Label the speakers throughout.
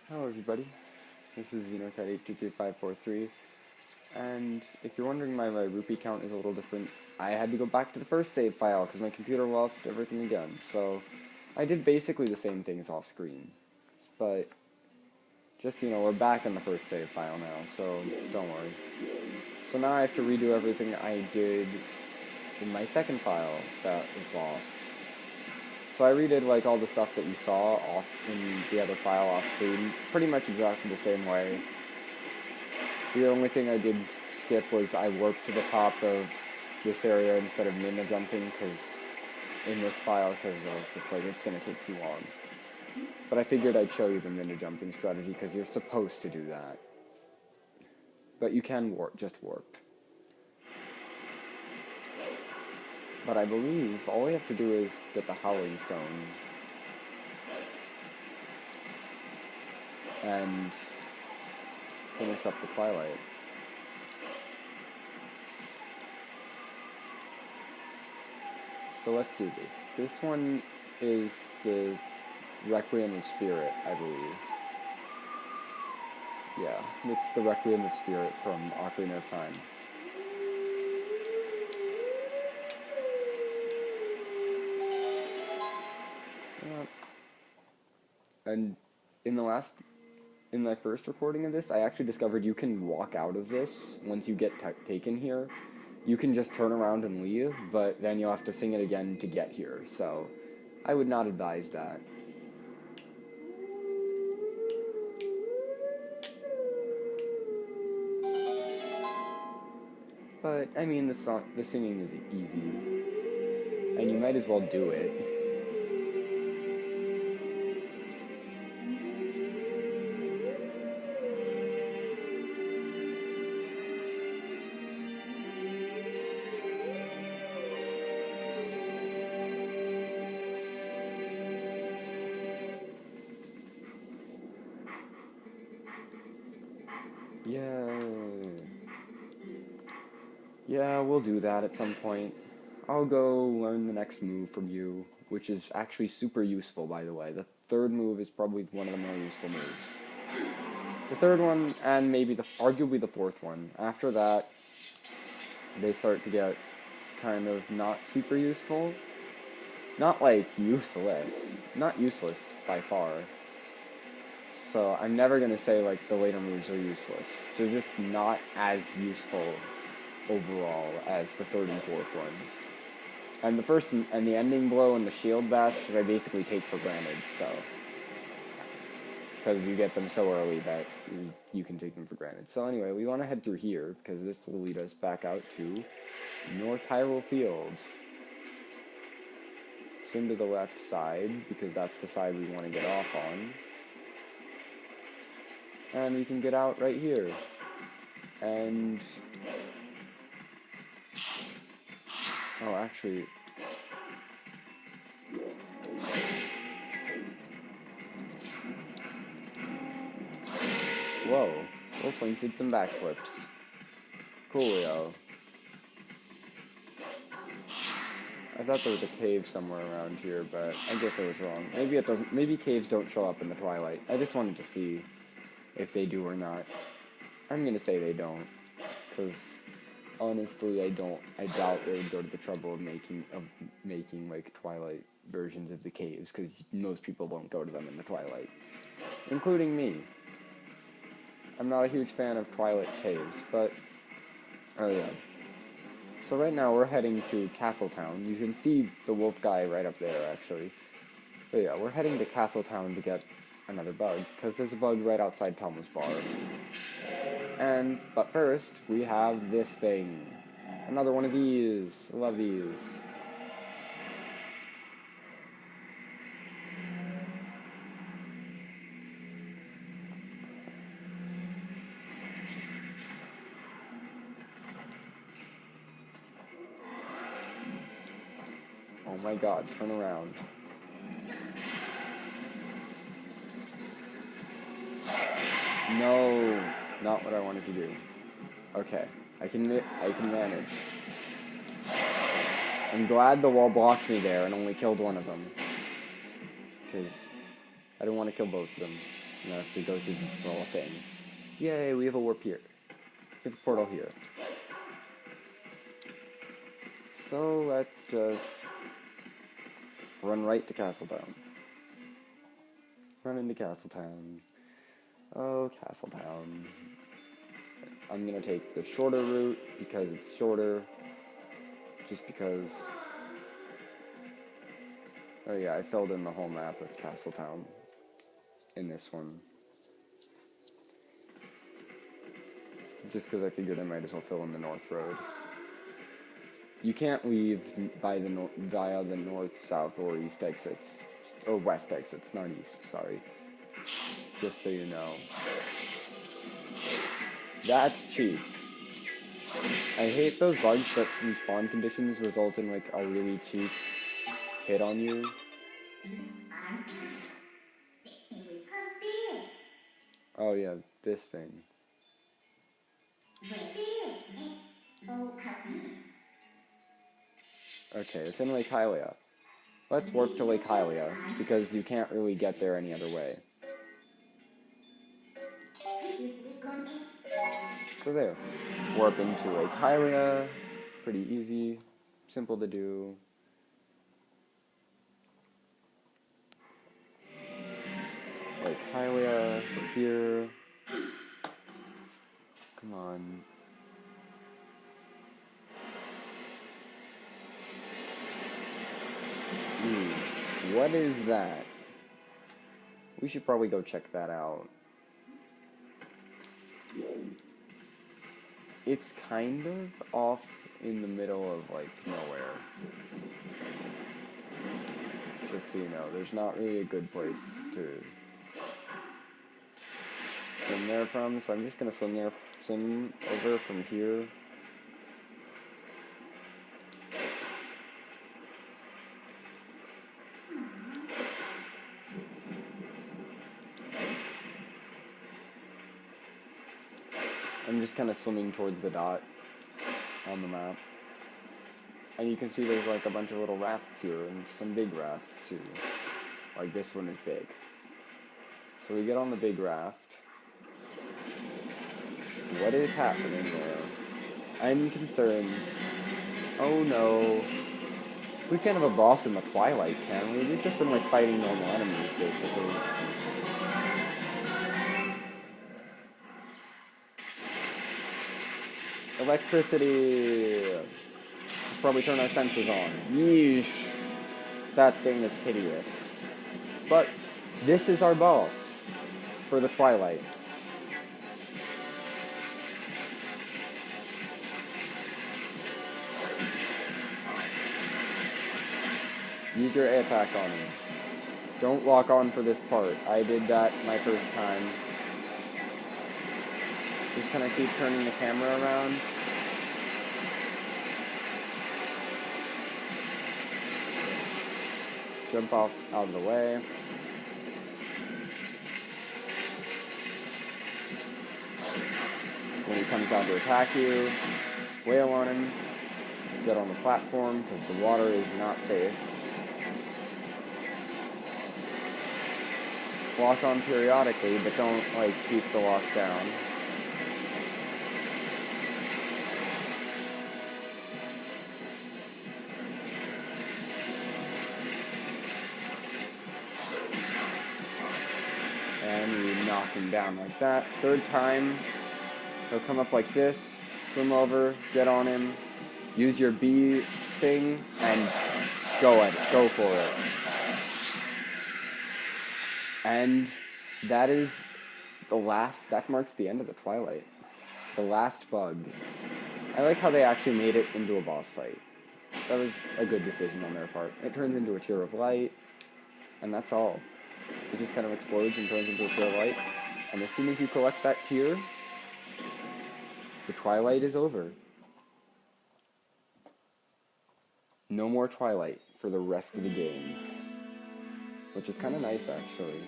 Speaker 1: Hello everybody, this is Xenocat822543, and if you're wondering why my rupee count is a little different, I had to go back to the first save file because my computer lost everything again, so I did basically the same things off screen, but just, we're back in the first save file now, so don't worry. So now I have to redo everything I did in my second file that was lost. So I redid like all the stuff that you saw off in the other file off screen, pretty much exactly the same way. The only thing I did skip was I warped to the top of this area instead of ninja jumping, because in this file, because just like it's gonna take too long. But I figured I'd show you the ninja jumping strategy because you're supposed to do that. But you can just warp. But I believe all we have to do is get the Howling Stone. And finish up the Twilight. So let's do this. This one is the Requiem of Spirit, I believe. Yeah, it's the Requiem of Spirit from Ocarina of Time. And in my first recording of this, I actually discovered you can walk out of this once you get taken here. You can just turn around and leave, but then you'll have to sing it again to get here, so I would not advise that. But, I mean, the singing is easy, and you might as well do it. Yeah, we'll do that at some point. I'll go learn the next move from you, which is actually super useful, by the way. The third move is probably one of the more useful moves. The third one, and maybe arguably the fourth one. After that, they start to get kind of not super useful. Not like useless. Not useless by far. So I'm never going to say like the later moves are useless. They're just not as useful overall as the third and fourth ones. And the first and the ending blow and the shield bash I basically take for granted, so because you get them so early that you can take them for granted. So anyway, we want to head through here because this will lead us back out to North Hyrule Field. Swim to the left side because that's the side we want to get off on. And we can get out right here. And oh, actually, whoa, Wolflink did some backflips. Coolio. I thought there was a cave somewhere around here, but I guess I was wrong. Maybe it doesn't. Maybe caves don't show up in the Twilight. I just wanted to see if they do or not. I'm gonna say they don't, because honestly, I doubt they would go to the trouble of making like Twilight versions of the caves, because most people don't go to them in the Twilight, including me. I'm not a huge fan of Twilight caves, but oh yeah. So right now we're heading to Castletown. You can see the wolf guy right up there, actually. But yeah, we're heading to Castletown to get another bug, because there's a bug right outside Thomas Bar. But first, we have this thing. Another one of these. I love these. Oh my god, turn around. No, not what I wanted to do. Okay, I can manage. I'm glad the wall blocked me there and only killed one of them, because I don't want to kill both of them. You know, if we go through the whole thing. Yay, we have a warp here. We have a portal here. So let's just run right to Castletown. Run into Castletown. Oh, Castletown. I'm gonna take the shorter route because it's shorter. Just because... Oh yeah, I filled in the whole map of Castletown in this one. Just because I figured I might as well fill in the North Road. You can't leave by via the north, south, or east exits. Or west exits, not east, sorry. Just so you know. That's cheap. I hate those bugs that in spawn conditions result in like a really cheap hit on you. Oh yeah, this thing. Okay, it's in Lake Hylia. Let's warp to Lake Hylia, because you can't really get there any other way. So there. Warp into Lake Hylia. Pretty easy. Simple to do. Lake Hylia, from here. Come on. What is that? We should probably go check that out. It's kind of off in the middle of, like, nowhere. Just so you know, there's not really a good place to swim there from, so I'm just gonna swim over from here. I'm just kind of swimming towards the dot on the map. And you can see there's like a bunch of little rafts here, and some big rafts too. Like this one is big. So we get on the big raft. What is happening there? I'm concerned. Oh no. We can't have a boss in the Twilight, can we? We've just been like fighting normal enemies, basically. Electricity! Let's probably turn our sensors on. Yeesh! That thing is hideous. But this is our boss for the Twilight. Use your A attack on him. Don't lock on for this part. I did that my first time. Just kind of keep turning the camera around. Jump off out of the way. When he comes down to attack you, wail on him. Get on the platform because the water is not safe. Lock on periodically, but don't like keep the lock down. And we knock him down like that. Third time, he'll come up like this, swim over, get on him, use your B thing, and go at it. Go for it. And that is that marks the end of the Twilight. The last bug. I like how they actually made it into a boss fight. That was a good decision on their part. It turns into a tear of light, and that's all. It just kind of explodes and turns into a tear of light. And as soon as you collect that tear, the Twilight is over. No more Twilight for the rest of the game. Which is kind of nice, actually.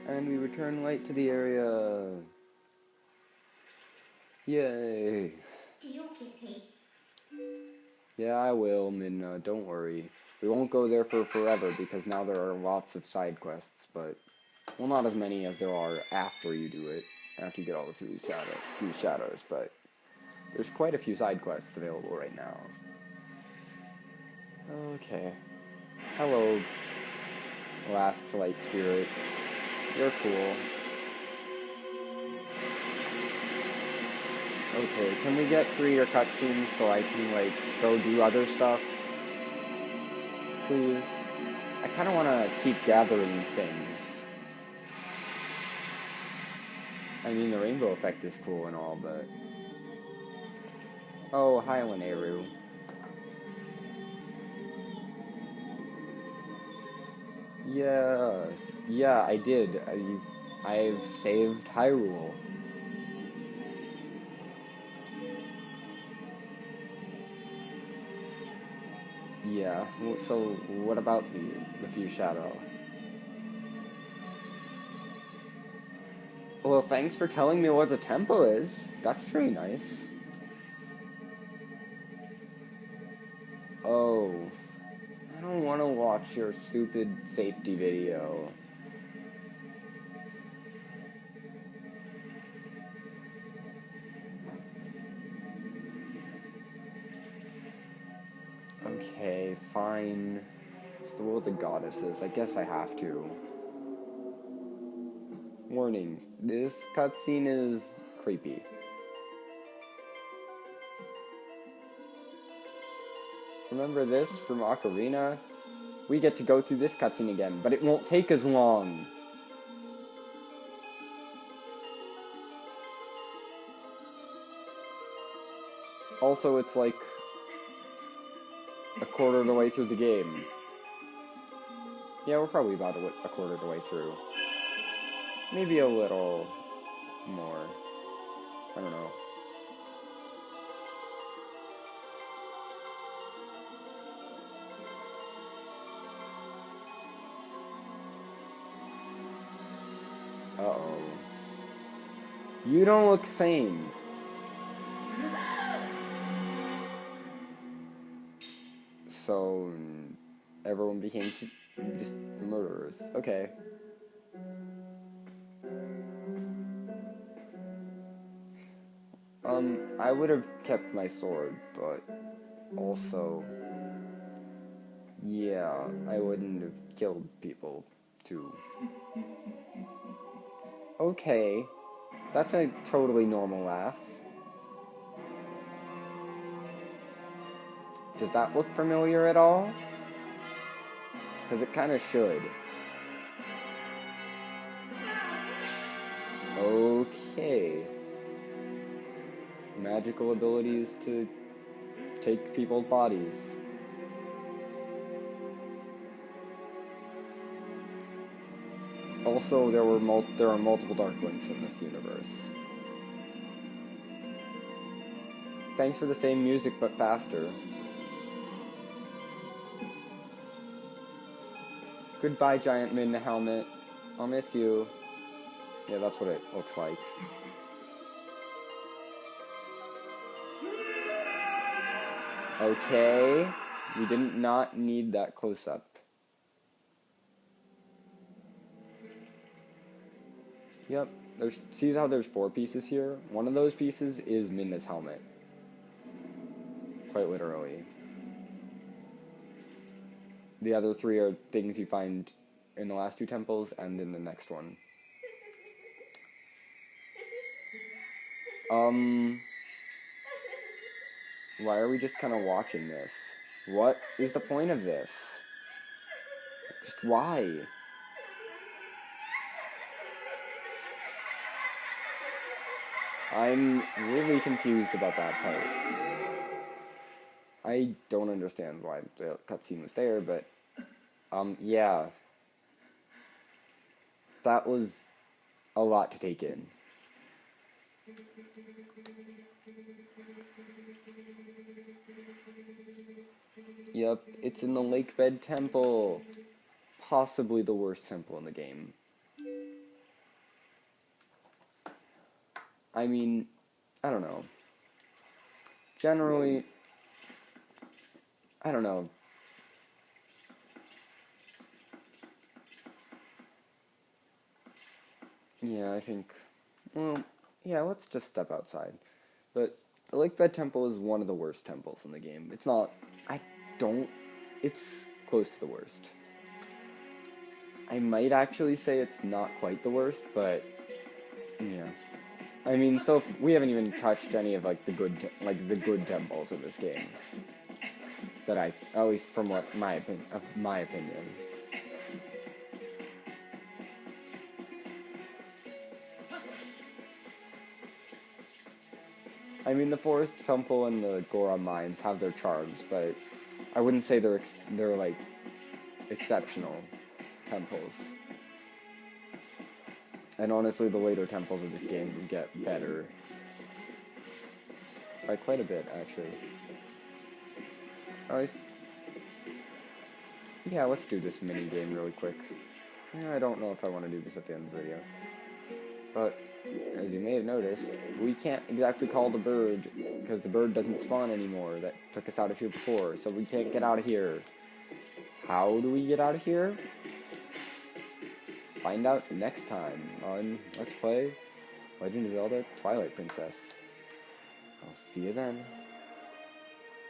Speaker 1: And we return light to the area. Yay. Yeah, I will, Minna. Don't worry. We won't go there for forever because now there are lots of side quests, but, well, not as many as there are after you do it, after you get all the few shadows, but there's quite a few side quests available right now. Okay. Hello, last light spirit. You're cool. Okay, can we get 3 cutscenes so I can, like, go do other stuff? Please? I kind of want to keep gathering things. I mean, the rainbow effect is cool and all, but... Oh, hi, Lanayru. Yeah, I did. I've saved Hyrule. Yeah, so what about the few shadow? Well, thanks for telling me where the temple is. That's very nice. Oh, I don't want to watch your stupid safety video. Okay, fine. It's the world of goddesses. I guess I have to. Warning, this cutscene is creepy. Remember this from Ocarina? We get to go through this cutscene again, but it won't take as long. Also, it's like a quarter of the way through the game. Yeah, we're probably about a quarter of the way through. Maybe a little more. I don't know. Uh-oh. You don't look sane. So, everyone became just murderers. Okay. I would have kept my sword, but also, yeah, I wouldn't have killed people, too. Okay. That's a totally normal laugh. Does that look familiar at all? Because it kind of should. Okay. Magical abilities to take people's bodies. Also, there are multiple Dark Links in this universe. Thanks for the same music, but faster. Goodbye, giant Midna helmet. I'll miss you. Yeah, that's what it looks like. Okay. We didn't not need that close-up. Yep. See how there's 4 pieces here? One of those pieces is Midna's helmet. Quite literally. The other 3 are things you find in the last 2 temples and in the next one. Why are we just kind of watching this? What is the point of this? Just why? I'm really confused about that part. I don't understand why the cutscene was there, but, yeah. That was a lot to take in. Yep, it's in the Lakebed Temple. Possibly the worst temple in the game. I mean, I don't know. Generally, I don't know. Yeah, I think, well, yeah, let's just step outside. But the Lake Bed Temple is one of the worst temples in the game. It's not, I don't, it's close to the worst. I might actually say it's not quite the worst, but, yeah. I mean, so we haven't even touched any of, like, the good temples in this game. That at least from what my opinion. I mean, the Forest Temple and the Goron Mines have their charms, but I wouldn't say they're like exceptional temples. And honestly, the later temples of this game get better by quite a bit, actually. Alright. Yeah, let's do this mini game really quick. I don't know if I want to do this at the end of the video, but as you may have noticed, we can't exactly call the bird, because the bird doesn't spawn anymore that took us out of here before, so we can't get out of here. How do we get out of here? Find out next time on Let's Play Legend of Zelda Twilight Princess. I'll see you then.